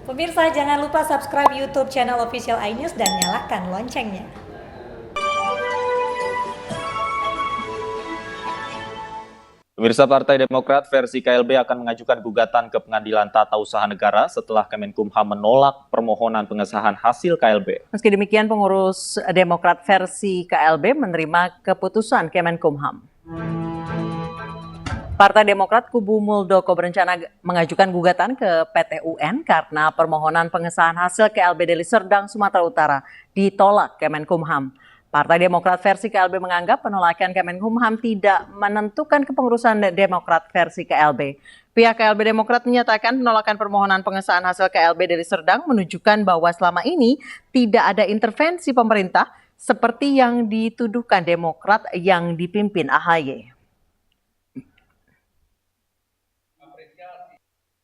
Pemirsa, jangan lupa subscribe YouTube channel Official iNews dan nyalakan loncengnya. Pemirsa, Partai Demokrat versi KLB akan mengajukan gugatan ke Pengadilan Tata Usaha Negara setelah Kemenkumham menolak permohonan pengesahan hasil KLB. Meski demikian, pengurus Demokrat versi KLB menerima keputusan Kemenkumham. Partai Demokrat kubu Muldoko berencana mengajukan gugatan ke PT UN karena permohonan pengesahan hasil KLB Deli Serdang, Sumatera Utara ditolak Kemenkumham. Partai Demokrat versi KLB menganggap penolakan Kemenkumham tidak menentukan kepengurusan Demokrat versi KLB. Pihak KLB Demokrat menyatakan penolakan permohonan pengesahan hasil KLB Deli Serdang menunjukkan bahwa selama ini tidak ada intervensi pemerintah seperti yang dituduhkan Demokrat yang dipimpin AHY.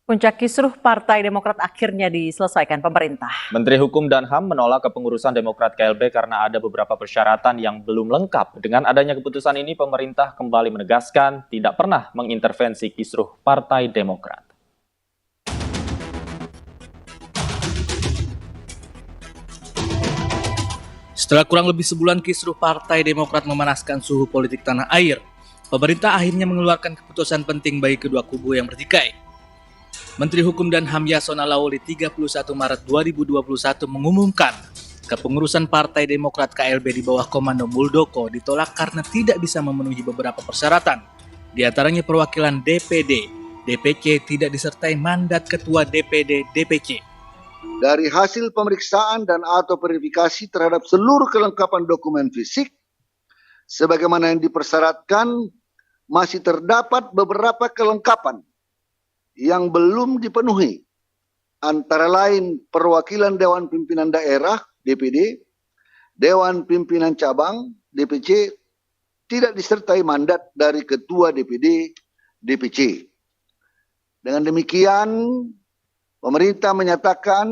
Puncak kisruh Partai Demokrat akhirnya diselesaikan pemerintah. Menteri Hukum dan HAM menolak kepengurusan Demokrat KLB karena ada beberapa persyaratan yang belum lengkap. Dengan adanya keputusan ini, pemerintah kembali menegaskan tidak pernah mengintervensi kisruh Partai Demokrat. Setelah kurang lebih sebulan kisruh Partai Demokrat memanaskan suhu politik tanah air, pemerintah akhirnya mengeluarkan keputusan penting bagi kedua kubu yang bertikai. Menteri Hukum dan HAM Yasona Lawli 31 Maret 2021 mengumumkan kepengurusan Partai Demokrat KLB di bawah komando Muldoko ditolak karena tidak bisa memenuhi beberapa persyaratan. Di antaranya perwakilan DPD, DPC tidak disertai mandat Ketua DPD, DPC. Dari hasil pemeriksaan dan atau verifikasi terhadap seluruh kelengkapan dokumen fisik, sebagaimana yang dipersyaratkan, masih terdapat beberapa kelengkapan yang belum dipenuhi, antara lain perwakilan Dewan Pimpinan Daerah DPD, Dewan Pimpinan Cabang DPC tidak disertai mandat dari Ketua DPD DPC. Dengan demikian, pemerintah menyatakan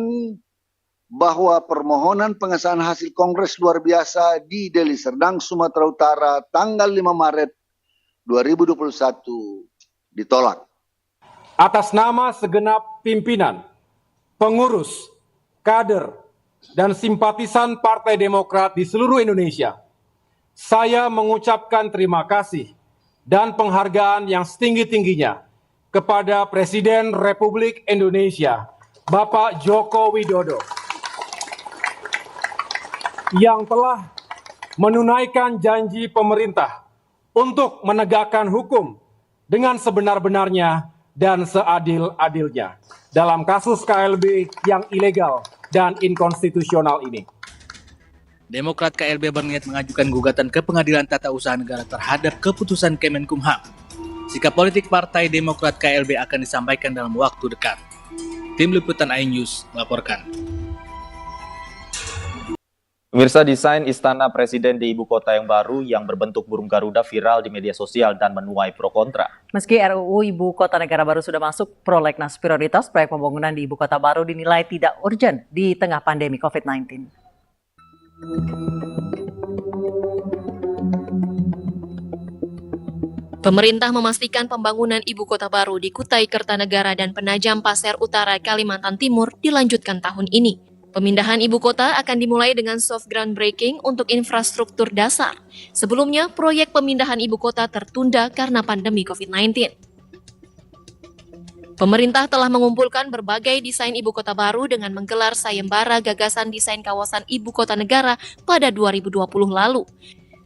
bahwa permohonan pengesahan hasil Kongres Luar Biasa di Deli Serdang, Sumatera Utara tanggal 5 Maret 2021 ditolak. Atas nama segenap pimpinan, pengurus, kader, dan simpatisan Partai Demokrat di seluruh Indonesia, saya mengucapkan terima kasih dan penghargaan yang setinggi-tingginya kepada Presiden Republik Indonesia, Bapak Joko Widodo, yang telah menunaikan janji pemerintah untuk menegakkan hukum dengan sebenar-benarnya dan seadil-adilnya dalam kasus KLB yang ilegal dan inkonstitusional ini. Demokrat KLB berniat mengajukan gugatan ke Pengadilan Tata Usaha Negara terhadap keputusan Kemenkumham. Sikap politik Partai Demokrat KLB akan disampaikan dalam waktu dekat. Tim Liputan iNews melaporkan. Pemirsa, desain Istana Presiden di Ibu Kota yang baru yang berbentuk burung Garuda viral di media sosial dan menuai pro kontra. Meski RUU Ibu Kota Negara Baru sudah masuk prolegnas prioritas, proyek pembangunan di Ibu Kota Baru dinilai tidak urgent di tengah pandemi COVID-19. Pemerintah memastikan pembangunan Ibu Kota Baru di Kutai Kertanegara dan Penajam Pasir Utara, Kalimantan Timur dilanjutkan tahun ini. Pemindahan ibu kota akan dimulai dengan soft groundbreaking untuk infrastruktur dasar. Sebelumnya, proyek pemindahan ibu kota tertunda karena pandemi COVID-19. Pemerintah telah mengumpulkan berbagai desain ibu kota baru dengan menggelar sayembara gagasan desain kawasan ibu kota negara pada 2020 lalu.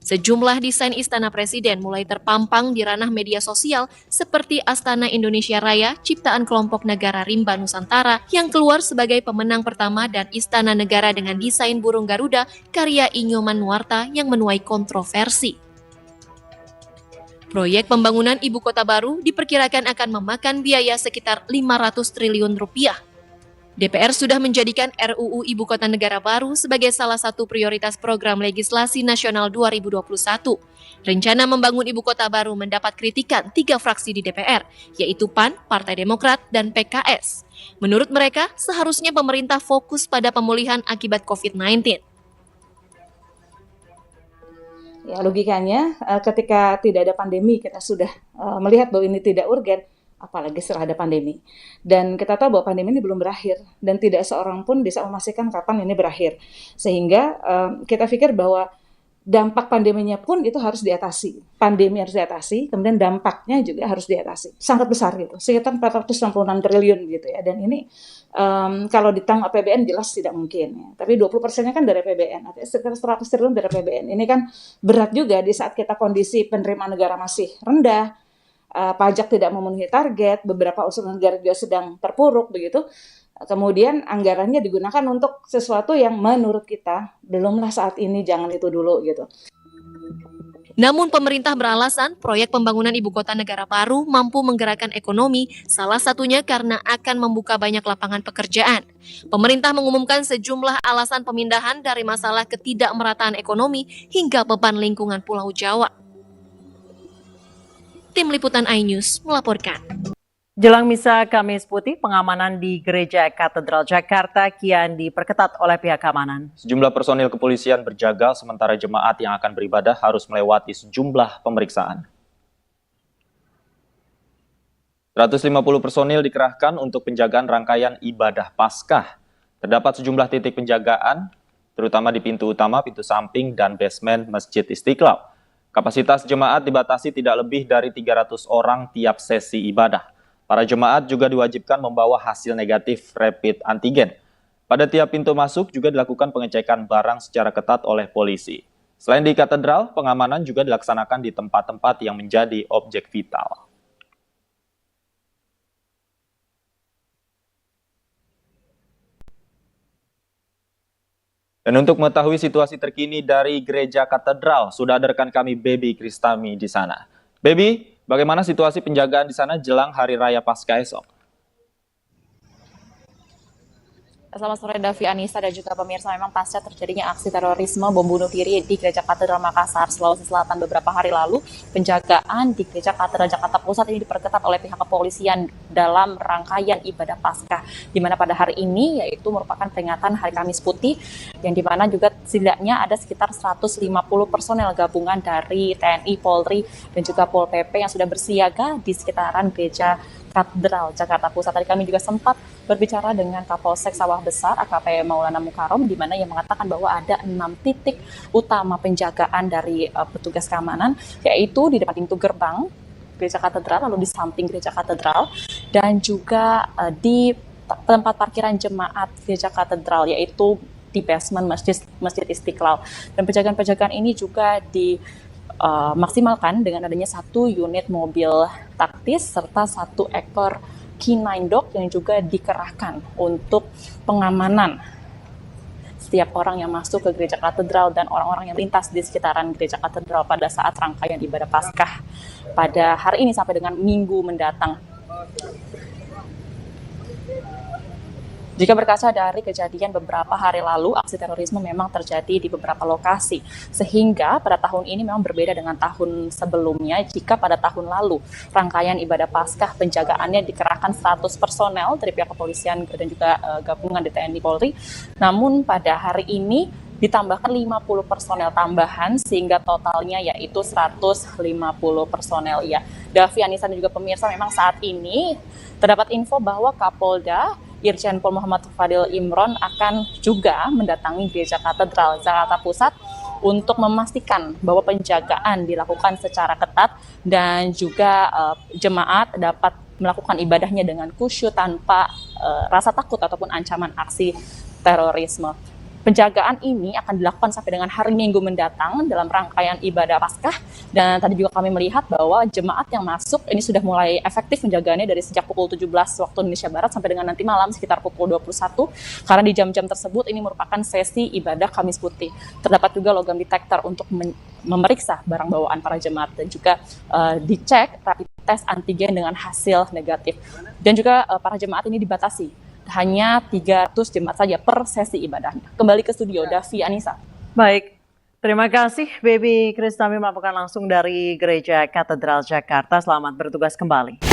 Sejumlah desain Istana Presiden mulai terpampang di ranah media sosial seperti Astana Indonesia Raya, ciptaan kelompok negara Rimba Nusantara yang keluar sebagai pemenang pertama dan Istana Negara dengan desain burung Garuda karya Inyoman Nuarta yang menuai kontroversi. Proyek pembangunan ibu kota baru diperkirakan akan memakan biaya sekitar 500 triliun rupiah. DPR sudah menjadikan RUU Ibu Kota Negara Baru sebagai salah satu prioritas program legislasi nasional 2021. Rencana membangun Ibu Kota Baru mendapat kritikan 3 fraksi di DPR, yaitu PAN, Partai Demokrat, dan PKS. Menurut mereka, seharusnya pemerintah fokus pada pemulihan akibat COVID-19. Ya, logikanya ketika tidak ada pandemi kita sudah melihat bahwa ini tidak urgen, apalagi setelah ada pandemi. Dan kita tahu bahwa pandemi ini belum berakhir dan tidak seorang pun bisa memastikan kapan ini berakhir. Sehingga kita pikir bahwa dampak pandeminya pun itu harus diatasi. Pandemi harus diatasi, kemudian dampaknya juga harus diatasi. Sangat besar gitu, sekitar 466 triliun gitu ya. Dan ini kalau ditanggung APBN jelas tidak mungkin ya. Tapi 20%-nya kan dari APBN, artinya sekitar 100 triliun dari APBN. Ini kan berat juga di saat kita kondisi penerimaan negara masih rendah, pajak tidak memenuhi target, beberapa unsur negara juga sedang terpuruk begitu. Kemudian anggarannya digunakan untuk sesuatu yang menurut kita belumlah saat ini, jangan itu dulu gitu. Namun pemerintah beralasan proyek pembangunan ibu kota negara baru mampu menggerakkan ekonomi, salah satunya karena akan membuka banyak lapangan pekerjaan. Pemerintah mengumumkan sejumlah alasan pemindahan dari masalah ketidakmerataan ekonomi hingga beban lingkungan Pulau Jawa. Tim Liputan iNews melaporkan. Jelang misa Kamis Putih, pengamanan di Gereja Katedral Jakarta kian diperketat oleh pihak keamanan. Sejumlah personil kepolisian berjaga sementara jemaat yang akan beribadah harus melewati sejumlah pemeriksaan. 150 personil dikerahkan untuk penjagaan rangkaian ibadah Paskah. Terdapat sejumlah titik penjagaan, terutama di pintu utama, pintu samping, dan basement Masjid Istiqlal. Kapasitas jemaat dibatasi tidak lebih dari 300 orang tiap sesi ibadah. Para jemaat juga diwajibkan membawa hasil negatif rapid antigen. Pada tiap pintu masuk juga dilakukan pengecekan barang secara ketat oleh polisi. Selain di katedral, pengamanan juga dilaksanakan di tempat-tempat yang menjadi objek vital. Dan untuk mengetahui situasi terkini dari Gereja Katedral, sudah ada rekan kami Baby Kristami di sana. Baby, bagaimana situasi penjagaan di sana jelang Hari Raya Paskah esok? Selamat sore Davi, Anissa, dan juga pemirsa. Memang pasca terjadinya aksi terorisme bom bunuh diri di Gereja Katedral Makassar, Sulawesi Selatan beberapa hari lalu, penjagaan di Gereja Katedral Jakarta Pusat ini diperketat oleh pihak kepolisian dalam rangkaian ibadah Paskah, di mana pada hari ini yaitu merupakan peringatan Hari Kamis Putih, yang di mana juga setidaknya ada sekitar 150 personel gabungan dari TNI, Polri, dan juga Pol PP yang sudah bersiaga di sekitaran Gereja Katedral Jakarta Pusat. Tadi kami juga sempat berbicara dengan Kapolsek Sawah Besar AKP Maulana Mukarom, di mana ia mengatakan bahwa ada 6 titik utama penjagaan dari petugas keamanan, yaitu di depan pintu gerbang Gereja Katedral, lalu di samping Gereja Katedral, dan juga di tempat parkiran jemaat Gereja Katedral, yaitu di basement Masjid Istiqlal. Dan penjagaan-penjagaan ini juga maksimalkan dengan adanya 1 unit mobil taktis serta 1 ekor K9 dog yang juga dikerahkan untuk pengamanan setiap orang yang masuk ke Gereja Katedral dan orang-orang yang lintas di sekitaran Gereja Katedral pada saat rangkaian ibadah Paskah pada hari ini sampai dengan Minggu mendatang. Jika berkaca dari kejadian beberapa hari lalu, aksi terorisme memang terjadi di beberapa lokasi. Sehingga pada tahun ini memang berbeda dengan tahun sebelumnya, jika pada tahun lalu rangkaian ibadah Paskah penjagaannya dikerahkan 100 personel dari pihak kepolisian dan juga gabungan di TNI Polri. Namun pada hari ini ditambahkan 50 personel tambahan sehingga totalnya yaitu 150 personel ya. Davi, Anissa, dan juga pemirsa, memang saat ini terdapat info bahwa Kapolda Irjen Pol Muhammad Fadil Imron akan juga mendatangi Gereja Katedral Jakarta Pusat untuk memastikan bahwa penjagaan dilakukan secara ketat dan juga jemaat dapat melakukan ibadahnya dengan khusyuk tanpa rasa takut ataupun ancaman aksi terorisme. Penjagaan ini akan dilakukan sampai dengan hari Minggu mendatang dalam rangkaian ibadah Paskah, dan tadi juga kami melihat bahwa jemaat yang masuk ini sudah mulai efektif penjagaannya dari sejak pukul 17 waktu Indonesia Barat sampai dengan nanti malam sekitar pukul 21, karena di jam-jam tersebut ini merupakan sesi ibadah Kamis Putih. Terdapat juga logam detektor untuk memeriksa barang bawaan para jemaat dan juga dicek rapid test antigen dengan hasil negatif. Dan juga para jemaat ini dibatasi hanya 300 jemaat saja per sesi ibadahnya. Kembali ke studio, Davi, Anissa. Baik, terima kasih Baby Kristami melaporkan langsung dari Gereja Katedral Jakarta. Selamat bertugas kembali.